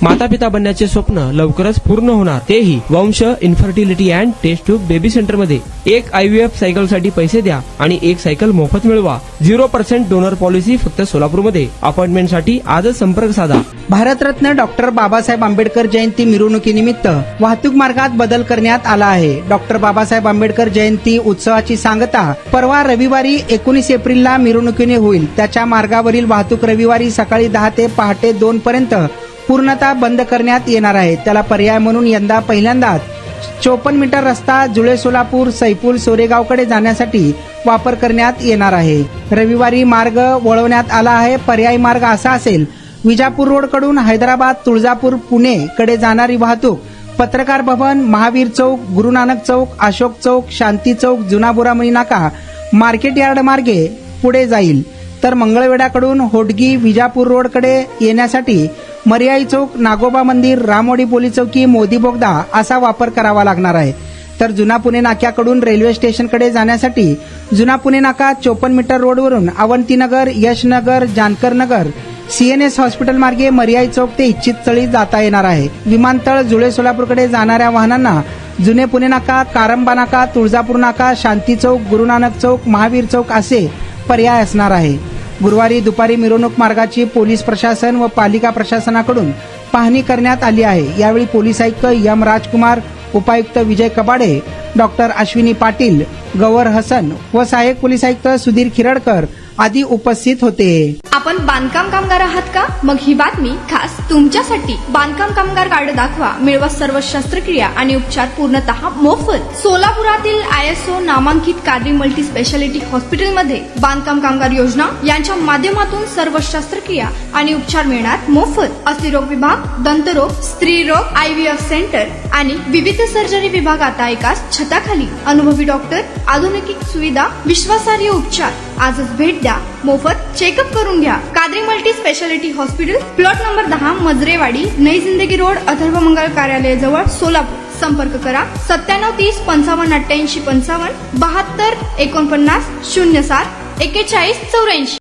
माता पिता बनण्याचे स्वप्न लवकरच पूर्ण होणार, तेही Vansh infertility and test tube baby centre मध्ये. एक IVF सायकल साठी पैसे द्या आणि एक सायकल मोफत मिळवा. 0% डोनर पॉलिसी फक्त सोलापूरमध्ये. अपॉइंटमेंट साठी आजच संपर्क साधा. भारतरत्न डॉक्टर बाबासाहेब आंबेडकर जयंती मिरवणुकीनिमित्त वाहतूक मार्गात बदल करण्यात आला आहे. डॉक्टर बाबासाहेब आंबेडकर जयंती उत्सवाची सांगता परवा रविवारी 19 एप्रिलला मिरवणुकीने होईल. त्याच्या मार्गावरील वाहतूक रविवारी सकाळी 10 ते पहाटे 2 पर्यंत पूर्णतः बंद करण्यात येणार आहे. त्याला पर्याय म्हणून यंदा पहिल्यांदाच 54 मीटर रस्ता जुळे सोलापूर सैपूल सोरेगावकडे जाण्यासाठी वापर करण्यात येणार आहे. रविवारी मार्ग वळवण्यात आला आहे. पर्यायी मार्ग असा असेल: विजापूर रोड कडून हैदराबाद तुळजापूर पुणे कडे जाणारी वाहतूक पत्रकार भवन, महावीर चौक, गुरुनानक चौक, अशोक चौक, शांती चौक, जुना बुरामणी नाका, मार्केट यार्ड मार्गे पुढे जाईल. तर मंगळवेढ्याकडून होडगी विजापूर रोड कडे येण्यासाठी मर्याई चौक, नागोबा मंदिर, रामवाडी पोलीस चौकी, मोदी बोगदा असा वापर करावा लागणार आहे. तर जुना पुणे नाक्याकडून रेल्वे स्टेशनकडे जाण्यासाठी जुना पुणे नाका 54 मीटर रोडवरून अवंतीनगर, यशनगर, जानकर नगर, CNS हॉस्पिटल मार्गे मर्याई चौक ते इच्छितस्थळी जाता येणार आहे. विमानतळ जुळे सोलापूरकडे जाणाऱ्या वाहनांना जुने पुणे नाका, कारंबा नाका, तुळजापूर नाका, शांती चौक, गुरुनानक चौक, महावीर चौक असे पर्याय असणार आहे. गुरुवारी दुपारी मिरवणूक मार्गाची पोलीस प्रशासन व पालिका प्रशासनाकडून पाहणी करण्यात आली आहे. यावेळी पोलीस आयुक्त M. राजकुमार, उपायुक्त विजय कबाडे, डॉक्टर अश्विनी पाटील, गवर हसन व सहाय्यक पोलीस आयुक्त सुधीर खिरडकर आदी उपस्थित होते. आपण बांधकाम कामगार आहात का? मग ही बातमी खास तुमच्यासाठी. बांधकाम कामगार कार्ड दाखवा, मिळवा सर्व शस्त्रक्रिया आणि उपचार पूर्णतः मोफत. सोलापुरातील ISO नामांकित कादरी मल्टी स्पेशालिटी हॉस्पिटलमध्ये बांधकाम कामगार योजना यांच्या माध्यमातून सर्व शस्त्रक्रिया आणि उपचार मिळणार मोफत. अस्थिरोग विभाग, दंतरोग, स्त्री रोग, IVF सेंटर आणि विविध सर्जरी विभाग आता एकाच छताखाली. अनुभवी डॉक्टर, आधुनिक सुविधा, विश्वासार्ह उपचार. आजच भेट द्या, मोफत चेकअप करून घ्या. Qadri multi speciality hospital, plot number 10, Majrewadi, नई जिंदगी रोड, अथर्व मंगल कार्यालय जवळ, सोलापूर. संपर्क करा 97 30 55 88 55 72 49 07 41 84.